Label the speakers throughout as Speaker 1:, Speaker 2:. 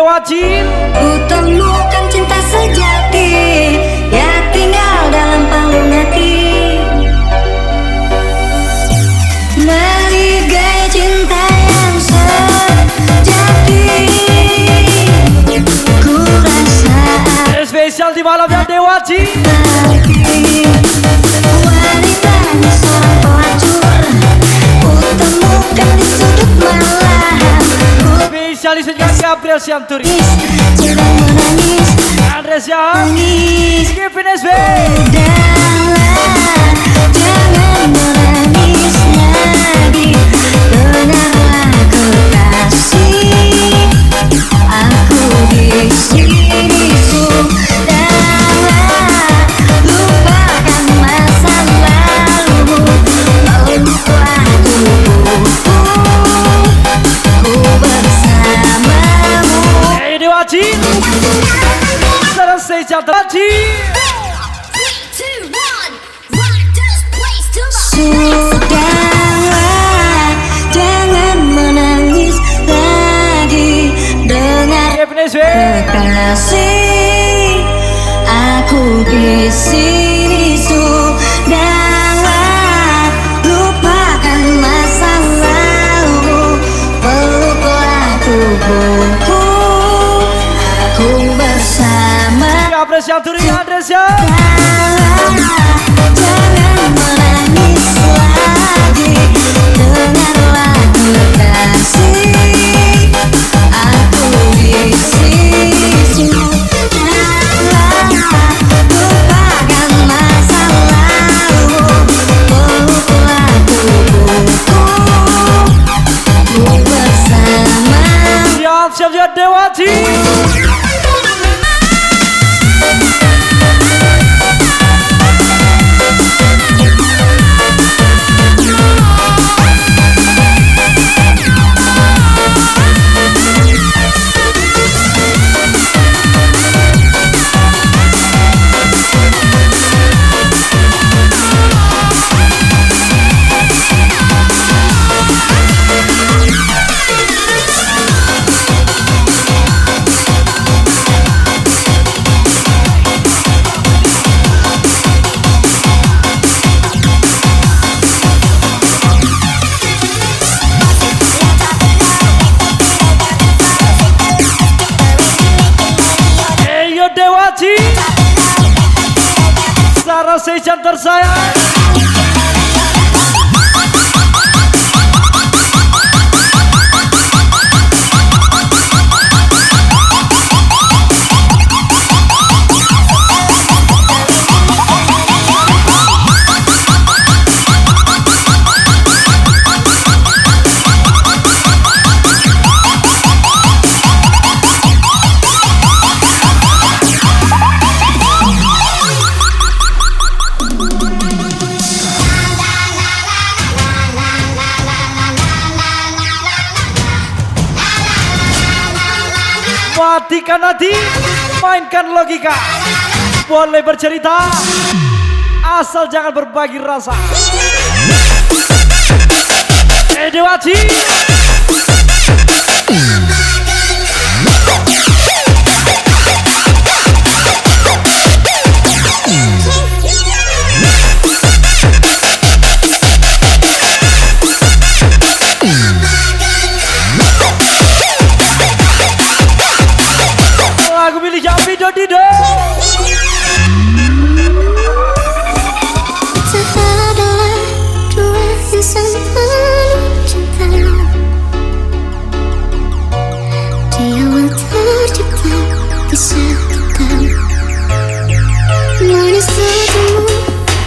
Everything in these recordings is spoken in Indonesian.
Speaker 1: Dewa Jin.
Speaker 2: Kutemukan cinta sejati yang tinggal dalam palung hati, meligai cinta yang sejati. Ku rasa
Speaker 1: Spesial di malamnya Dewa Jin.
Speaker 2: wanita seorang pelacur, kutemukan di sudut malam.
Speaker 1: Spesialis dengan Gabriel Sianturi,
Speaker 2: Cinta menangis,
Speaker 1: Andres Yang,
Speaker 2: nangis.
Speaker 1: Kevin SB.
Speaker 2: Udahlah, jangan menangis lagi. Dengarlah kekasih, aku di sini. Sudahlah, lupakan masa lalu. Peluklah tubuhku, ku bersamamu.
Speaker 1: Hey Dewa Jin, selesai jatuh Jin.
Speaker 2: Sudahlah, jangan menangis lagi. Dengar
Speaker 1: Kevin SB.
Speaker 2: kekasih, aku di sini. Sudahlah, lupakan masa lalu. Peluklah tubuhku, ku bersama.
Speaker 1: Gabriel Sianturi, Andres Yang.
Speaker 2: Jangan menangis lagi. Dengarlah kekasih, aku di sini. Lupakan masa lalu. Peluklah tubuhku, ku bersama.
Speaker 1: Siap Dewa Jin. Sarah Sejan tersayang. Matikan hati, mainkan logika. Boleh bercerita, asal jangan berbagi rasa. Dewa Jin. Lagu milik Jambi Dodido.
Speaker 2: Kita adalah dua insan penuh cinta. Di awal tercipta kisah kita. Manis senyum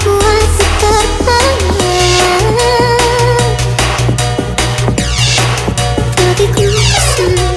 Speaker 2: buat terpana. Bagiku semua.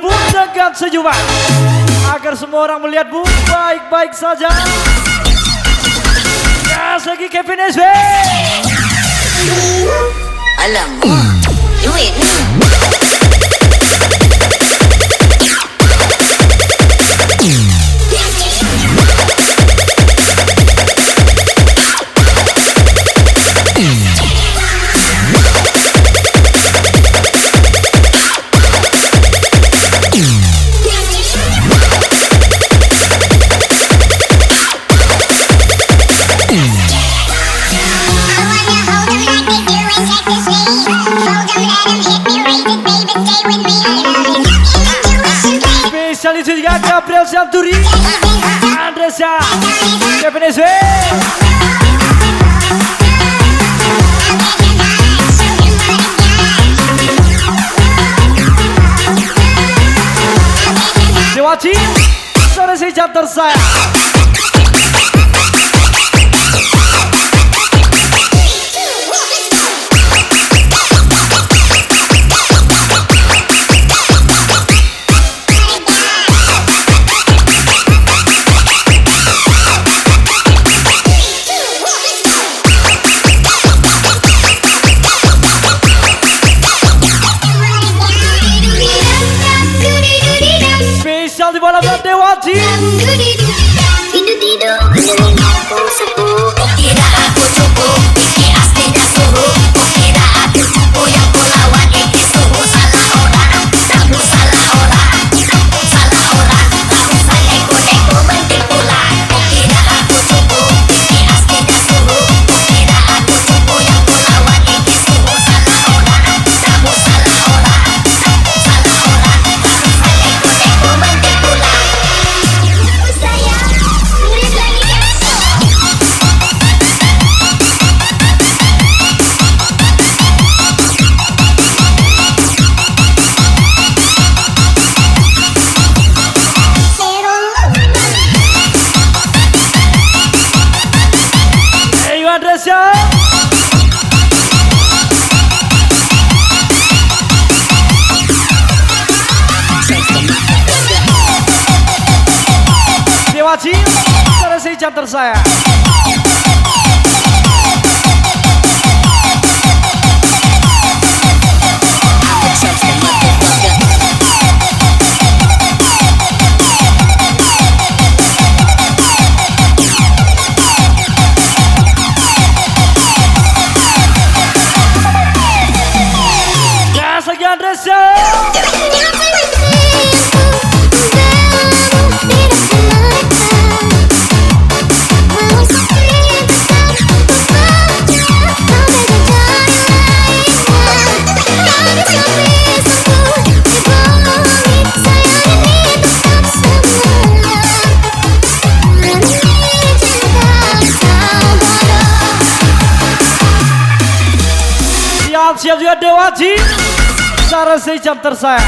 Speaker 1: Bu dengan senyuman agar semua orang melihat Bu baik-baik saja. Gas lagi Kevin SW.
Speaker 3: Alamak, duit ni.
Speaker 1: Spesial itu juga Gabriel Santuri, Andresa, Kevin SW. Dewaci, sore si jantar saya. Spesial di malam Dewaci.
Speaker 3: Kira aku cukup, ini asli dah suruh. Kira aku cukup yang ku lawan ini suruh. Salah orang, kamu salah orang. Salah orang, kamu salah ego mentipulah. Kira aku cukup, ini asli dah suruh. Kira aku cukup yang ku lawan ini suruh. Salah orang, kamu salah orang. Salah orang, kamu salah ego mentipulah. Sayang, murid lagi kan?
Speaker 1: Ayo Andresa. Dewaci, sore si jantar saya. Gas lagi Andresa. Siap juga Dewaci, sore si jantar saya.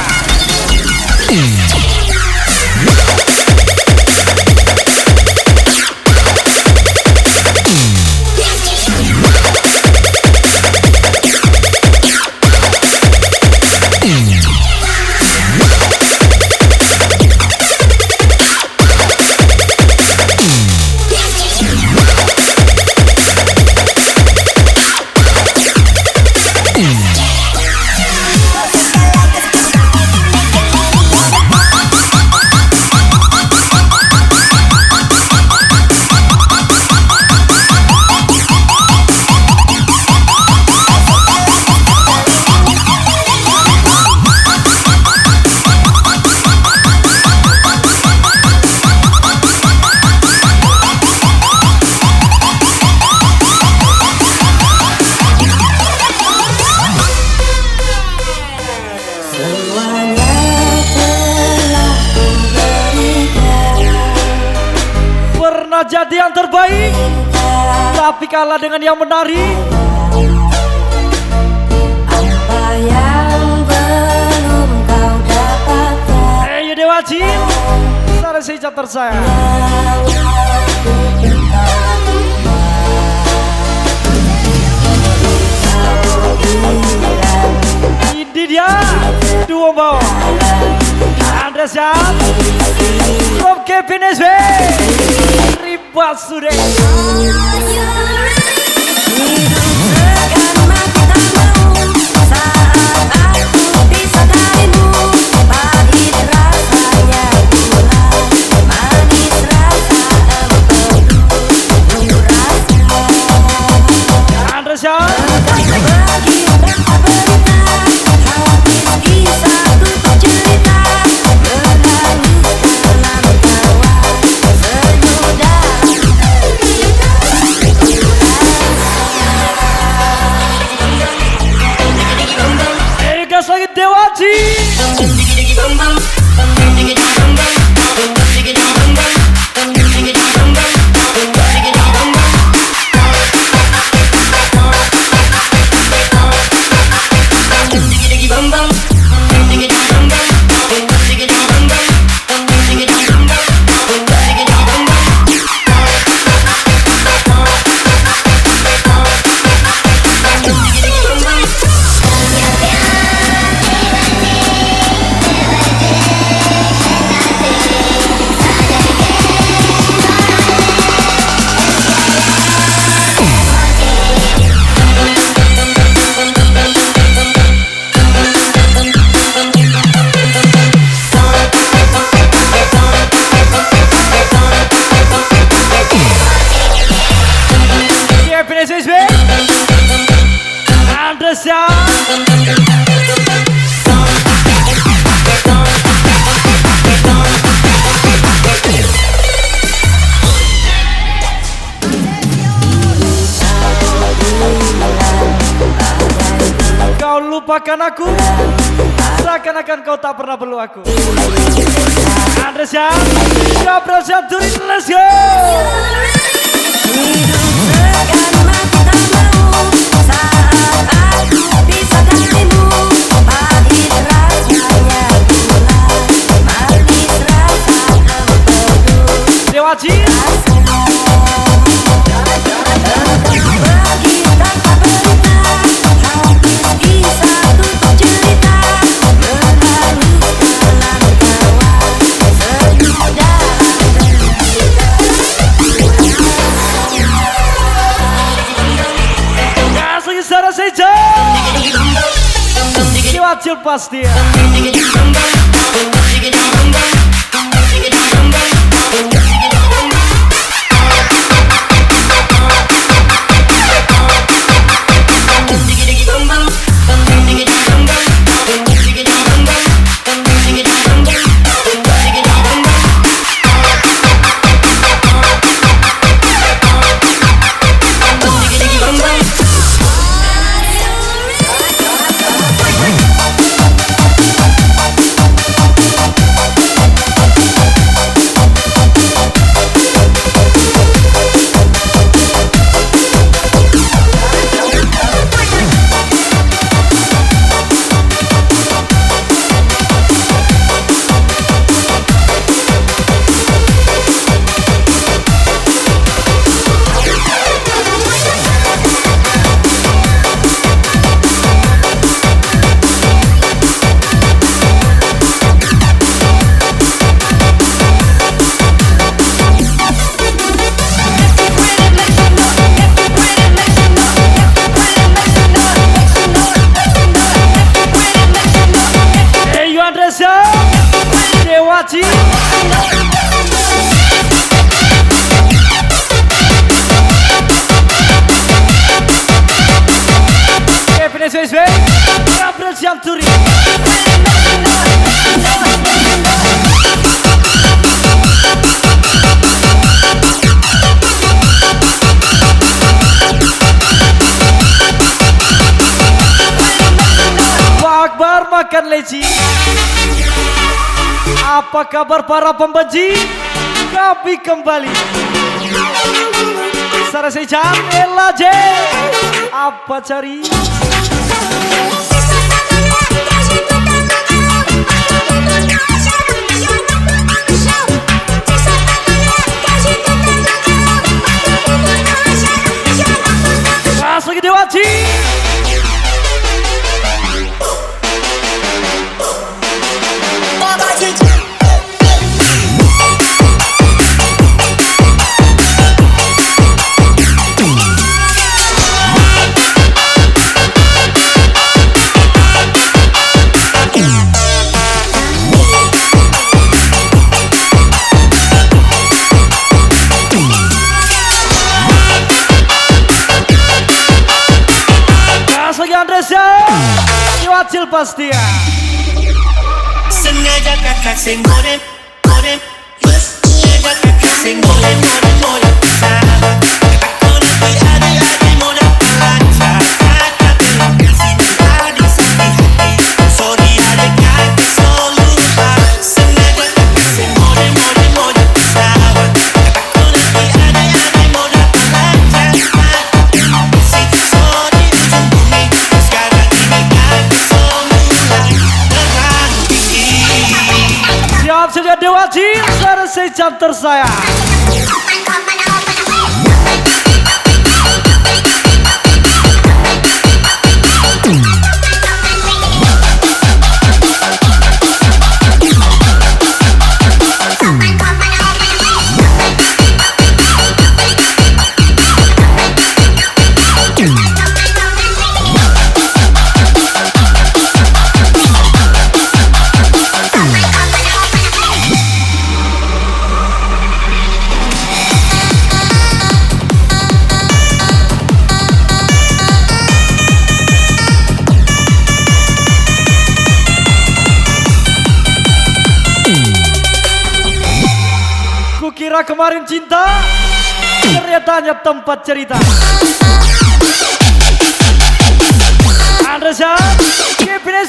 Speaker 1: Jadi yang terbaik, tapi kalah dengan yang menari.
Speaker 4: Apa yang belum kau dapatkan?
Speaker 1: Ayo Dewaci, sore si jantar saya. Ini dia, dua bawah. Andres ya From Kevin SW Ribat sudah
Speaker 4: Hidup segan mati tak mau saat aku pisah darimu. Pahit rasanya gula, manis rasa empedu rasa.
Speaker 1: Andres ya
Speaker 4: Berbagi tanpa berita, habis kisah tutup cerita. Berhalus dalam tawa, senyudah.
Speaker 1: Gas lagi Dewaji Kevin SW Andres ya Kau lupakan aku seakan-akan kau tak pernah perlu aku. Andres ya Gabriel Santuri, let's go.
Speaker 4: Hidup segan mati tak mau saat aku pisah darimu. Pahit rasanya gula, manis rasa empedu
Speaker 1: Dewaji
Speaker 4: rasa. Berbagi tanpa berita, habis kisah tutup cerita. Berhalus dalam tawa, senyudah.
Speaker 1: kasih Sarah saja Kewajil pasti ya. Dewaji Kevin SW Gabriel Santuri. Pak Akbar makan leci. Apa kabar para pembenci? Kami kembali. Sarah Sejan, Ella J. Apa cari? Masuk ke Dewaji.
Speaker 3: Baba Gigi.
Speaker 1: Bastian.
Speaker 5: Sengaja kakak sing goreng, goreng. Sengaja kakak sing goreng, goreng, goreng. Sahabat, aku nanti adik-adik muda pelancar. Kakak belum kasih adik sakit hati. Sorry adik kakak selalu lupa. Sengaja kakak sing goreng, goreng, goreng. Sahabat, aku nanti adik-adik muda pelancar. Sorry ujung bumi. Sekarang ini kakak selalu mulai terang tinggi.
Speaker 1: Siap saja Dewa Jin, selesai jam tersayang. Kukira kemarin cinta, ternyata hanya tempat cerita. Andresa, keep it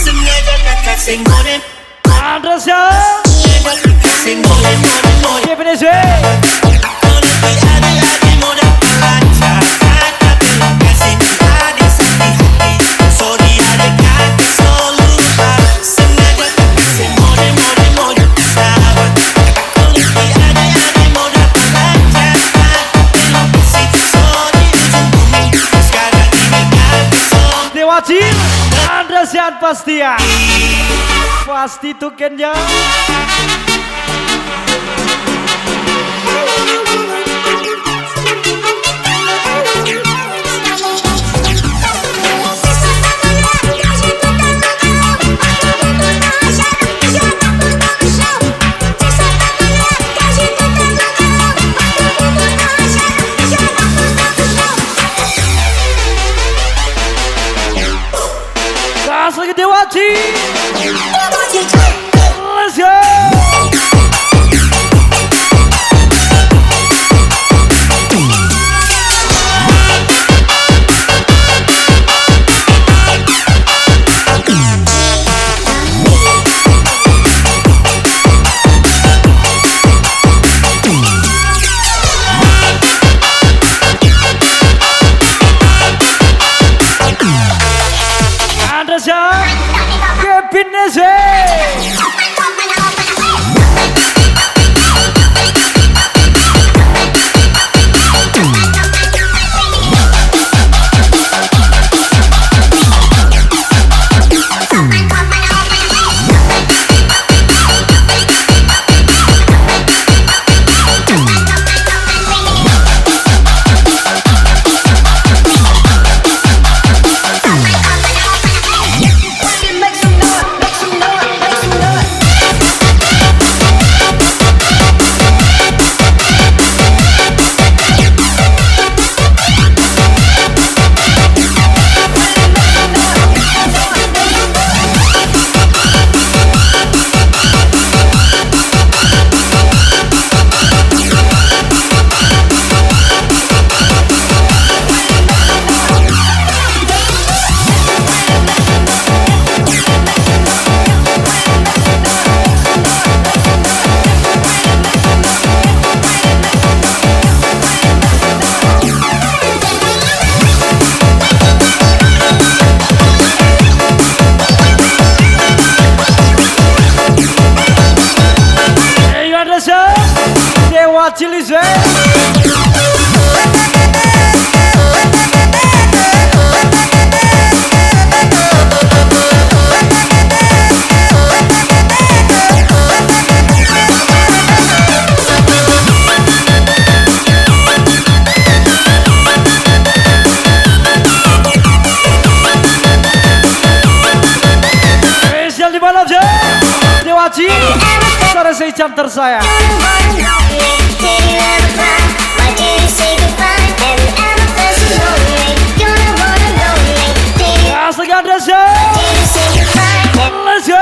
Speaker 5: Sengaja kakak sing goreng,
Speaker 1: Andresa,
Speaker 5: sengaja kakak sing goreng, goreng, goreng.
Speaker 1: keep it
Speaker 5: Aku nanti adik-adik muda pelancar. Kakak belum kasih adik sakit hati. Sorry adik kakak selalu lupa. Sengaja kakak sing goreng, goreng, goreng. Sahabat, aku nanti adik-adik muda pelancar. Kakak belum kasih sorry ujung bumi. Sekarang ini kakak selalu
Speaker 1: Dewa Jin, Andresa Bastian. Pasti tuh Kenya. Gas lagi Dewa Jin. Let's go. Andresa, keep it this way.
Speaker 4: Make some noise, make some noise, make some noise.
Speaker 1: Lizwe. Spesial di malam Dewaji, sore jam tersayang. Asli Andresya, let's go.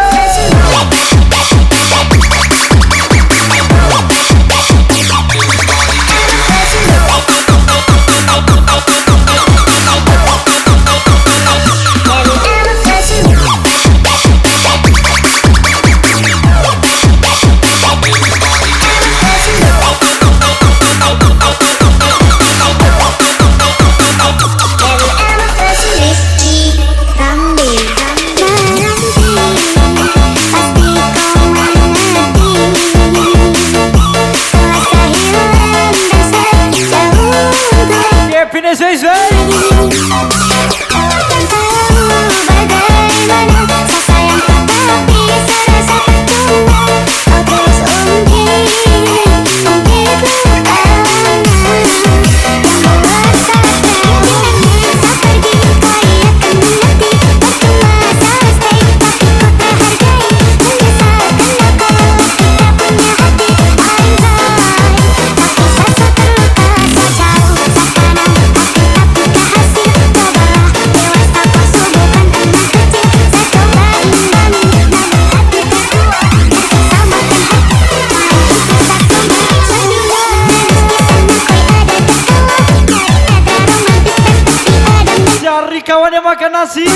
Speaker 1: Kawan yang makan nasi,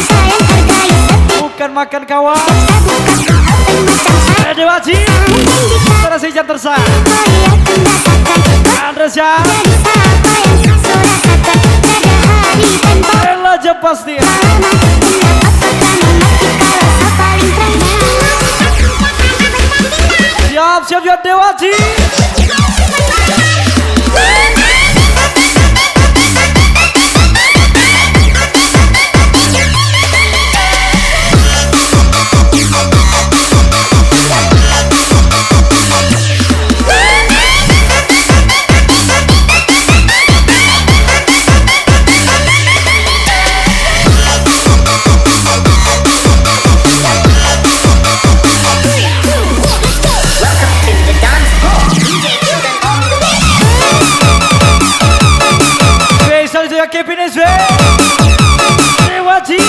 Speaker 1: bukan makan kawan. Dewaji, sore jam tersayang. Andresya, Ella Jepasti. Siap ya Dewaji. Kevin SW Dewaji.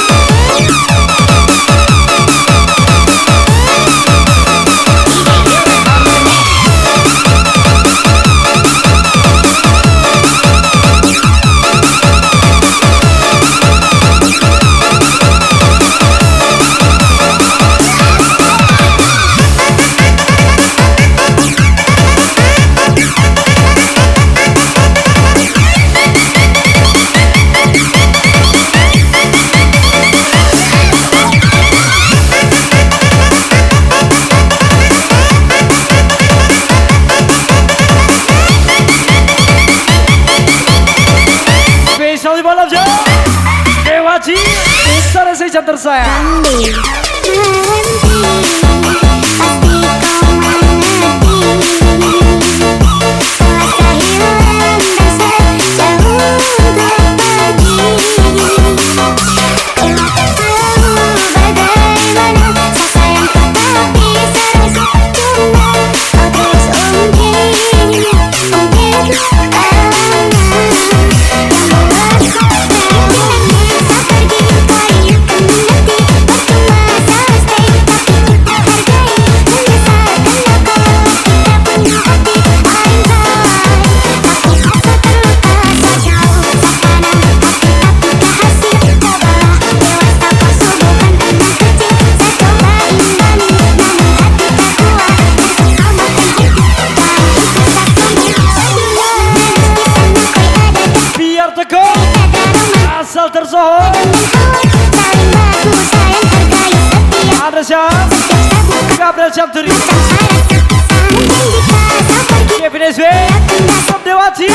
Speaker 1: Dewaji, sore jam tersayang. Gabriel Syamturi, Kevin SW. Dewaji.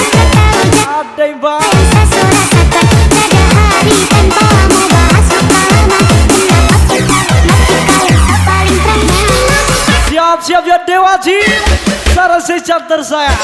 Speaker 1: Ada yang bang.
Speaker 2: Rasa surasakan tiada hari tanpamu bahas luka lama. Kenapa kita masih paling terang.
Speaker 1: Siap-siap ya Dewaji. Sarah sejam tersayang.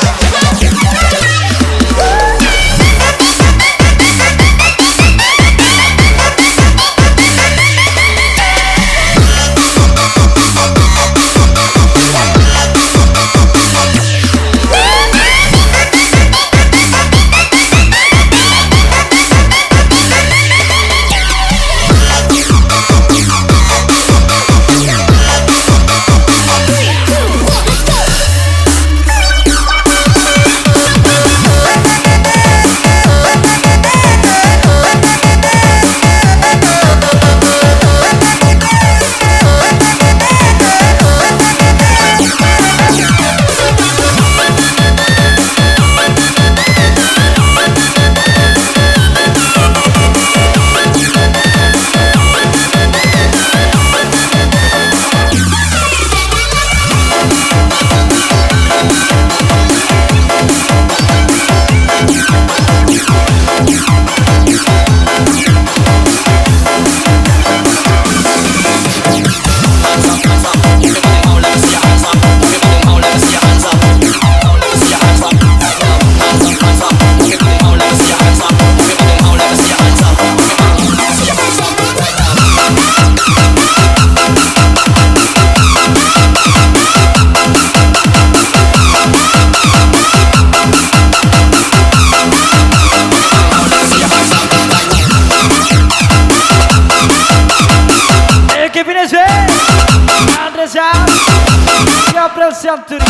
Speaker 1: Santuri.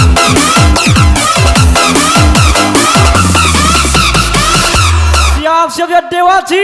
Speaker 1: Siap-siap ya Dewaji.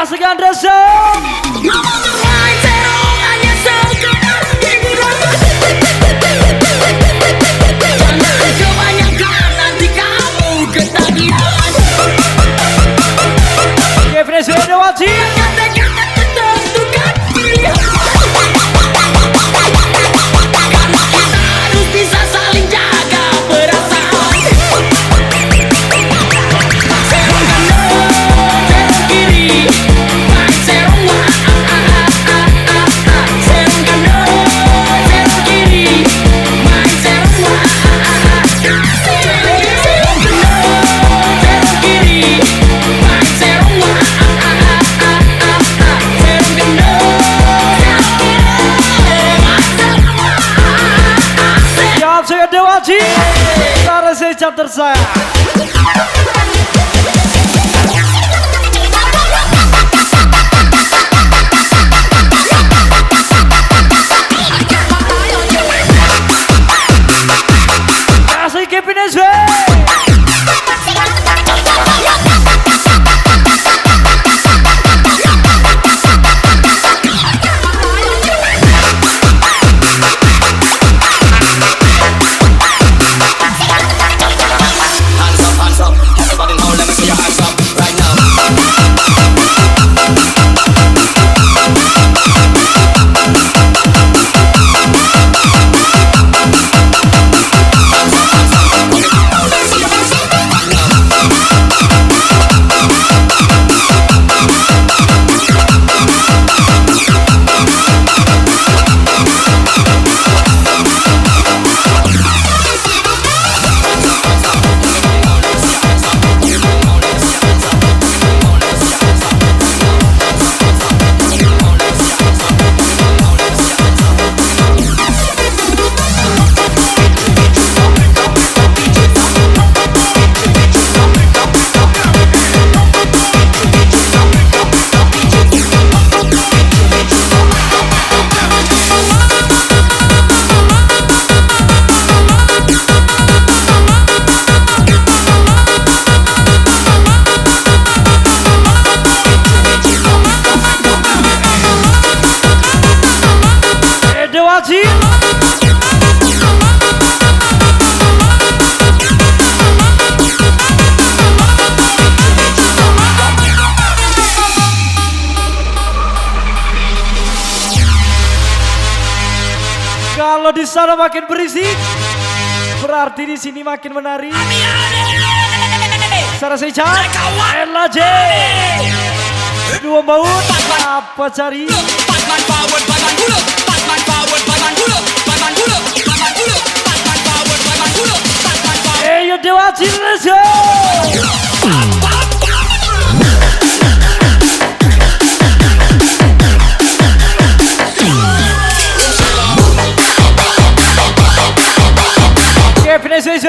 Speaker 1: Kasihkan Reza. Dewaji.
Speaker 3: Harus bisa saling jaga perasaan. Serong kanan, serong kiri, main serong wah. Serong kanan, serong kiri, main serong wah. Serong kanan, serong kiri, main serong wah. Serong kanan.
Speaker 1: Siap saya Dewaji. Cara saya chapter saya. Kasih Kevin SW.
Speaker 5: Hands up, everybody now, let me see your hands up right now.
Speaker 1: Dewaji. Kalau di sana makin berisik, berarti di sini makin menari. Sarah Seja, Ella J, dua baut, apa cari?
Speaker 5: Batman forward, Batman pull up. Batman forward, Batman pull up. Batman pull up. Batman pull up. Batman forward, Batman pull up. Batman forward.
Speaker 1: Ayo Dewaji, let's go! Kevin SW.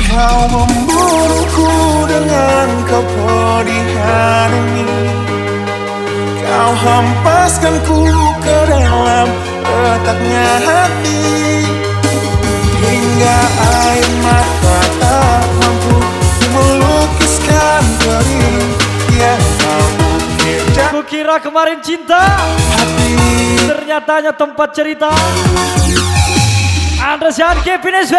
Speaker 6: Kau memburuku dengan kepedihan ini. Kau hempaskanku ke dalam retaknya hati, hingga air mata tak mampu melukiskan perih yang mampu dan
Speaker 1: Kukira kemarin cinta,
Speaker 6: hati.
Speaker 1: ternyata hanya tempat cerita. Andresian Kevin SW.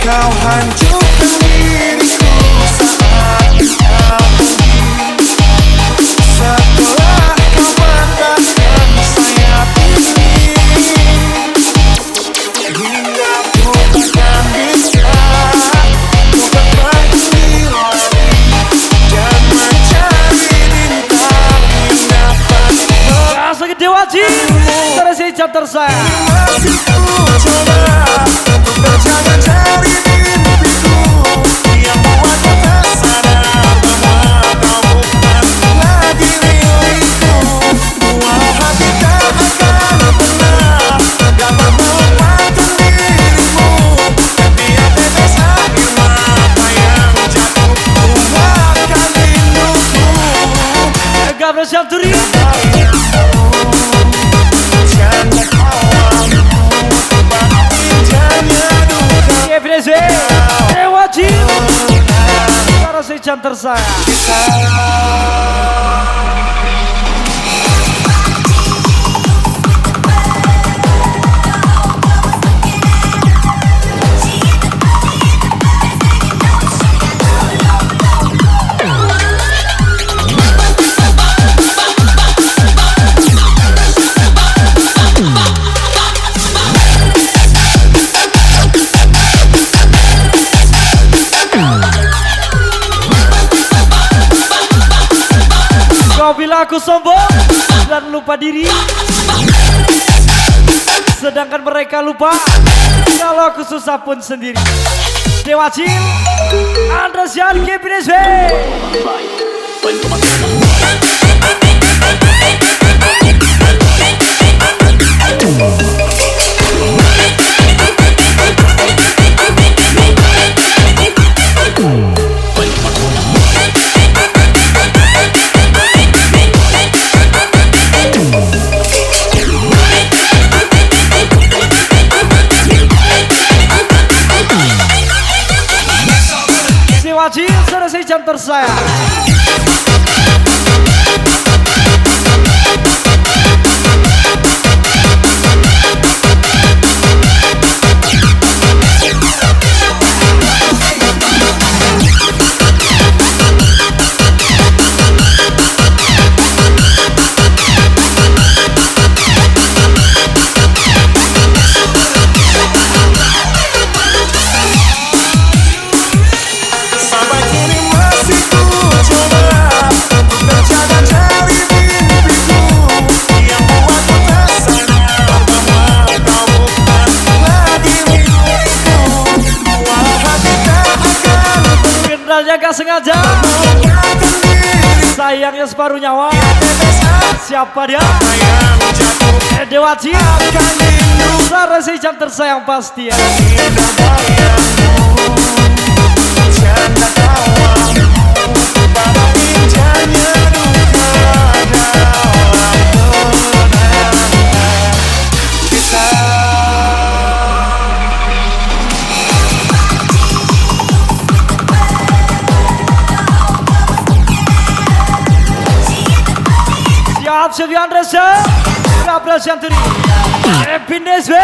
Speaker 6: Kau hancurkan diriku saat kau pergi. Setelah kau patahkan sayap ini, hingga ku takkan bisa bukan berdiri lagi dan mencari bintang yang dapat
Speaker 1: Kasih ke Dewaji. Cara saya chapter saya.
Speaker 6: masih ku coba untuk berjaga cari mimpiku yang buat kau tak sadar bahwa kau bukan lagi milikku. Walau hati tak akan pernah dapat melupakan dirimu, biar tetes air mata yang jatuh buahkan rinduku.
Speaker 1: Gabriel Syamturi.
Speaker 6: Janda kawanmu, injanya duka.
Speaker 1: Kevin SW. Dewaji. Cara saya Selesai jam tersayang. Kau bila aku sombong dan lupa diri, sedangkan mereka lupa kalau aku susah pun sendiri. Dewa Cil, Andresian GPSW. Wajib selesai jam tersayang. Gak sengaja, sayangnya separuh nyawa. Siapa dia? Dewa Cil, selesai jam tersayang pasti ya. Sylvie Andresa, Gabriel Santuri, GPSW.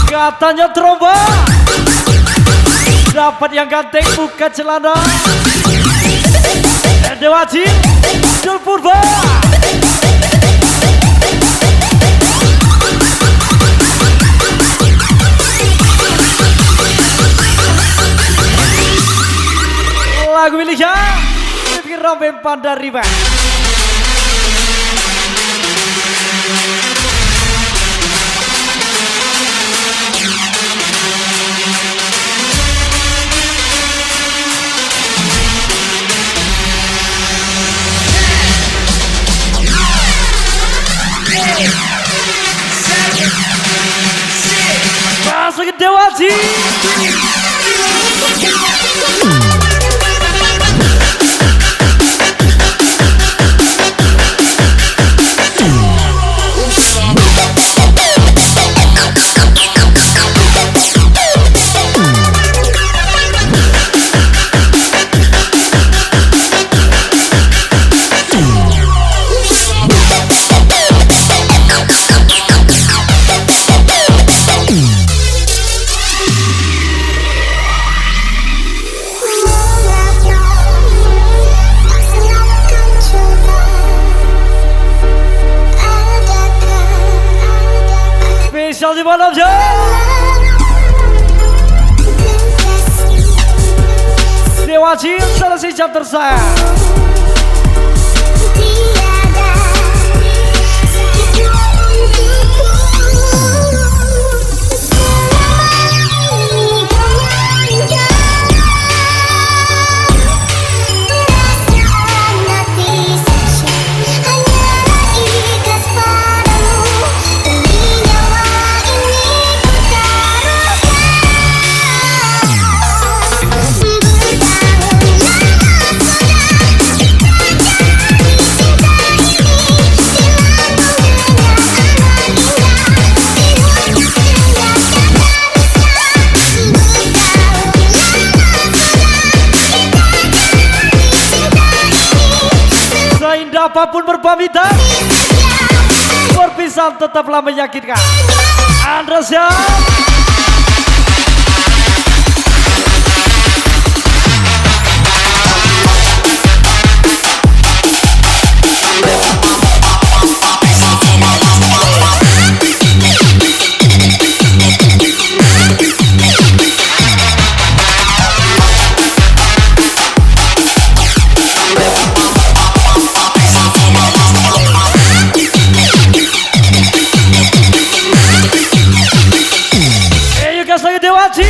Speaker 1: Katanya tromba dapat yang ganteng buka celana. Dewa Cil, Jul Purba. Lagu miliknya Rombeng Pandariban. Masukin Dewaji. Spesial di malam Dewaji selesai jam tersayang. Apapun berpamitan, perpisahan tetaplah menyakitkan. Anda siap? Dewaji.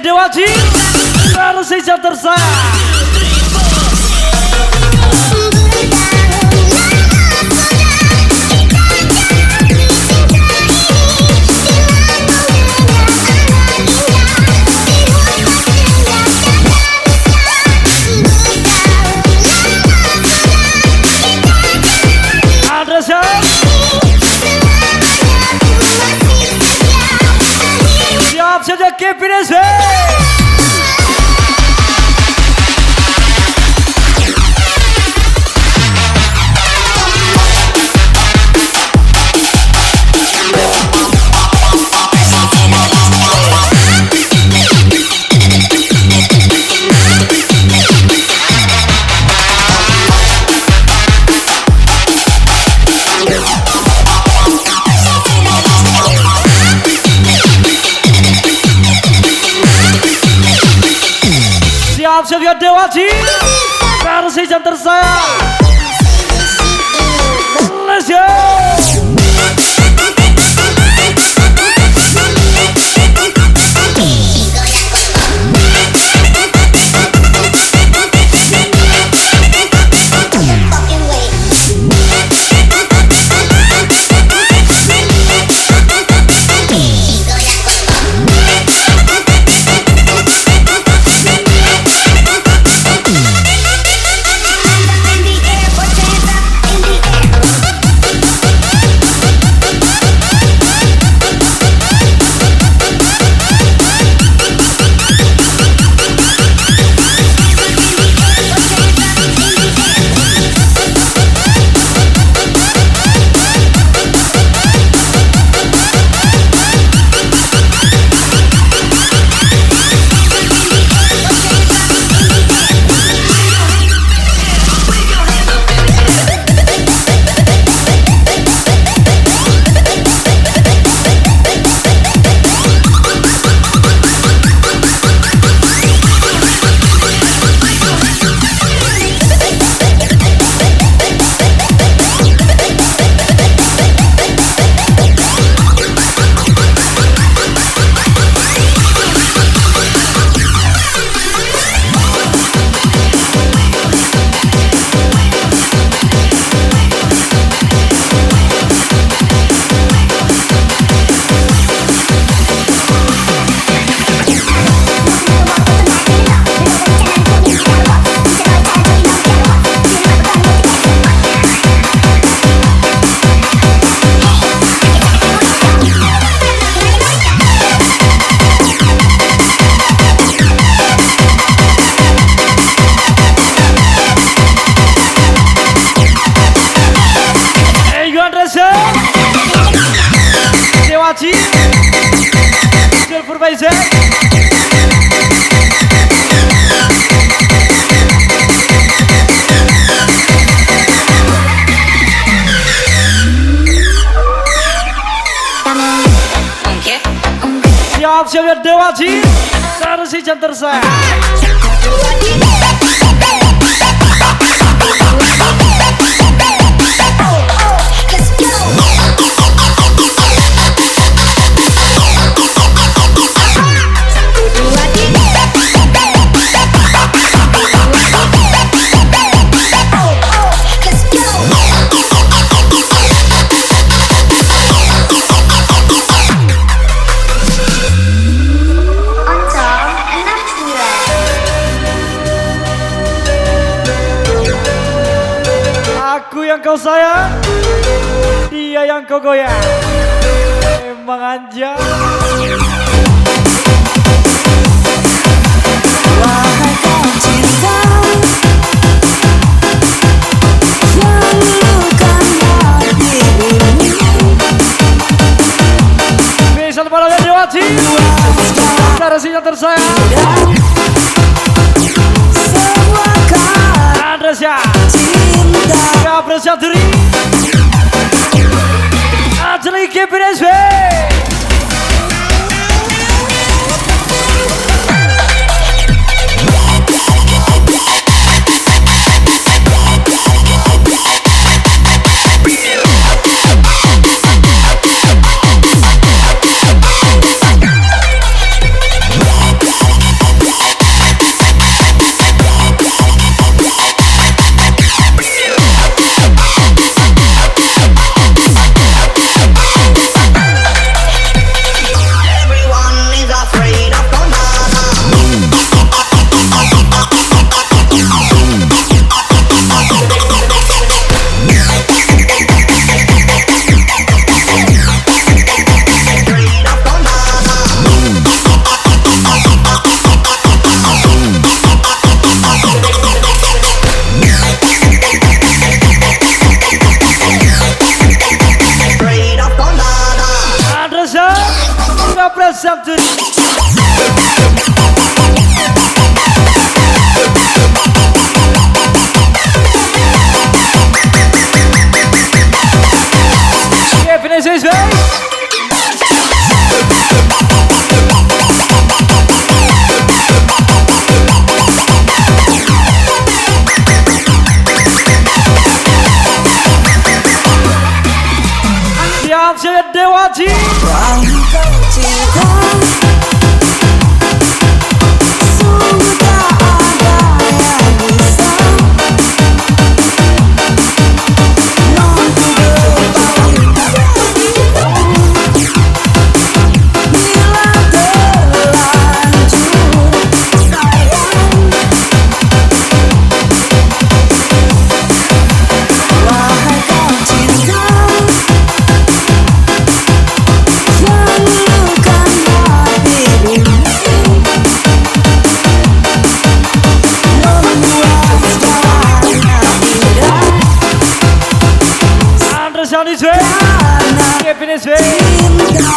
Speaker 1: Dewaji harus jam tersayang. Anda siap? Siap saja KPDC. Siap Dewaji versi jam tersayang. Let's go.
Speaker 2: In the air.
Speaker 1: Dewaji Supervisor siap Dewaji Sarsi Jantersa Aku yang kau sayang, dia yang kau goyang. Emang anjay.
Speaker 4: Wahai kau cinta yang lulukan hatimu,
Speaker 1: Spesial pada Dewaji Sarsi Jantersayang
Speaker 4: semua kata
Speaker 1: Andresya
Speaker 4: cinta
Speaker 1: Gabriel Syaduri Ajli KPSW
Speaker 3: Everyone is afraid of
Speaker 1: Andresya Gabriel Syaduri KPSW siap Dewaji
Speaker 4: wahai kau cinta sungguh tak ada yang bisa mampu berpaling bila terlanjur sayang. Wahai kau cinta yang lulukan hatimu, membuat segalanya indah
Speaker 1: Andresya Nizwe
Speaker 4: karena
Speaker 1: KPSW
Speaker 4: cinta.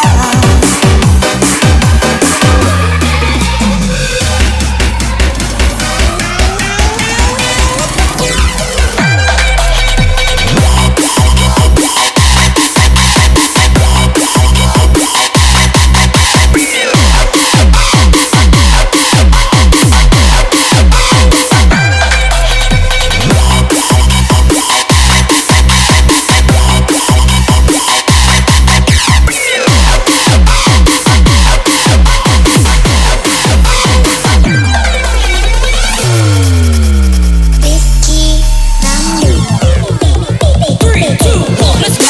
Speaker 2: Rizky Ramli.
Speaker 3: 3, 2, 1, let's go.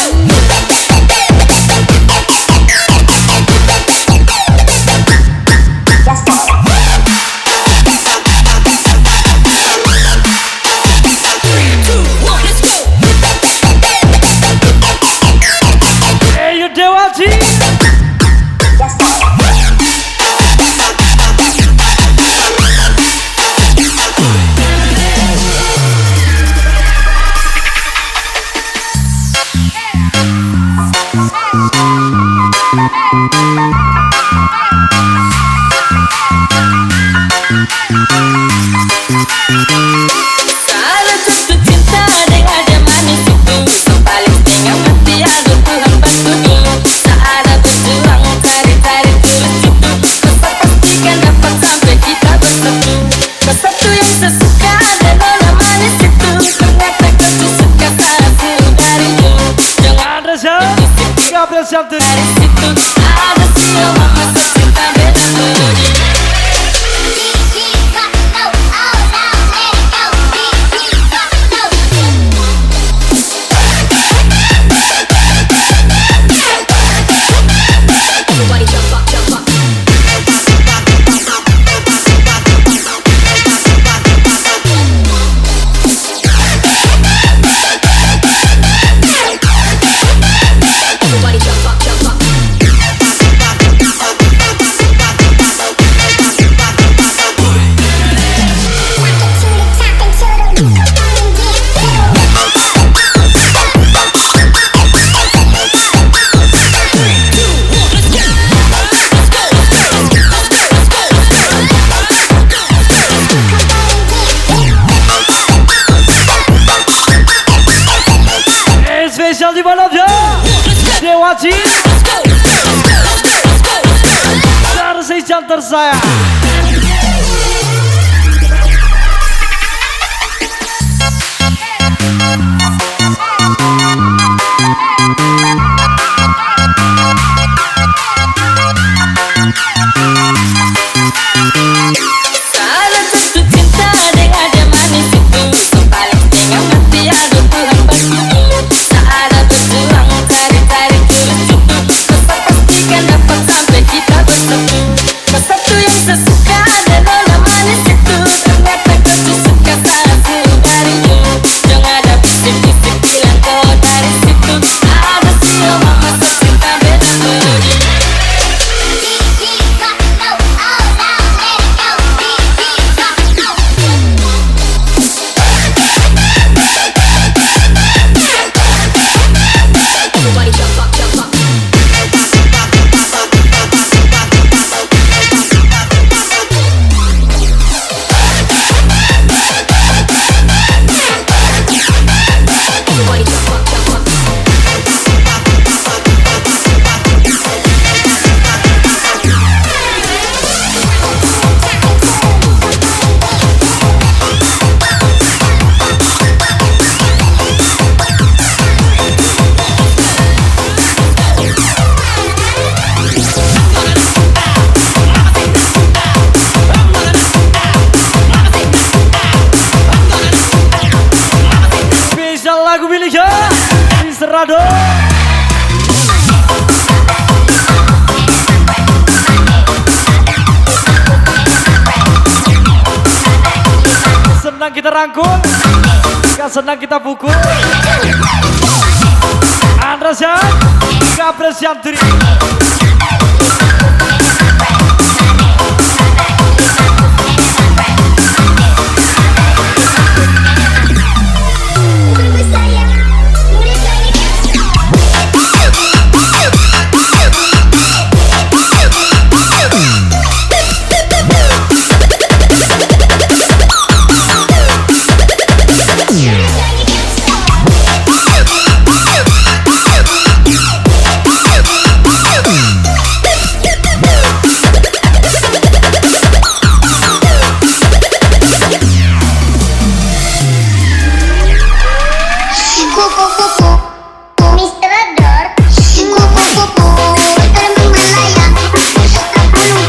Speaker 1: Ayo Dewaji
Speaker 2: Hey!
Speaker 1: Gabriel Syanturi.
Speaker 4: Dari situ ada Sio mama secinta beda budi.
Speaker 3: Everybody jump up, jump up. Everybody jump up, jump up.
Speaker 1: Spesial di mana dia? Dewaji. Dari jam tersayang.
Speaker 4: Salah satu cinta dengan dia manis itu, paling setengah mati aduh Tuhan bersyukur. Saat berjuang cari-cari tulus cukup, besar pastikan dapat sampai kita bersatu. Kau satu yang sesuka dan nona manis itu, ternyata kau tuh suka salah dariku. Jangan ada bisik-bisik bilang kau dari situ. Ada Sio mama secinta beda budi.
Speaker 3: Everybody jump up, jump up. Everybody jump up, jump up.
Speaker 1: Spesial lagu miliknya Mr. Rado. Senang kita rangkul, gak senang kita pukul. Andresia, Gabriel Syanturi.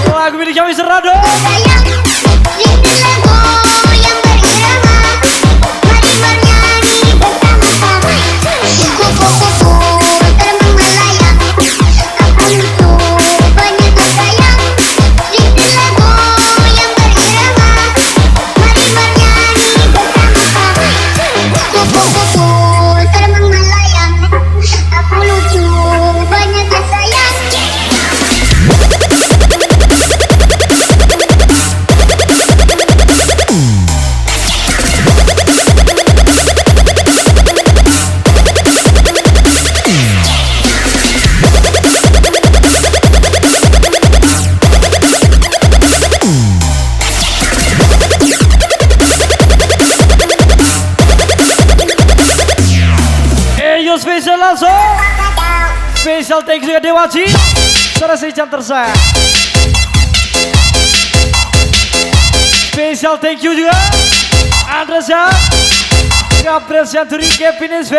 Speaker 1: Lagu miliknya Mr. Rado.
Speaker 2: Aku lucu, banyak yang sayang.
Speaker 1: Spesial langsung. Spesial thank you Dewaji. Selesai jam tersayang. Spesial thank you juga Andresia, Gabriel Syanturi, Kevin SV.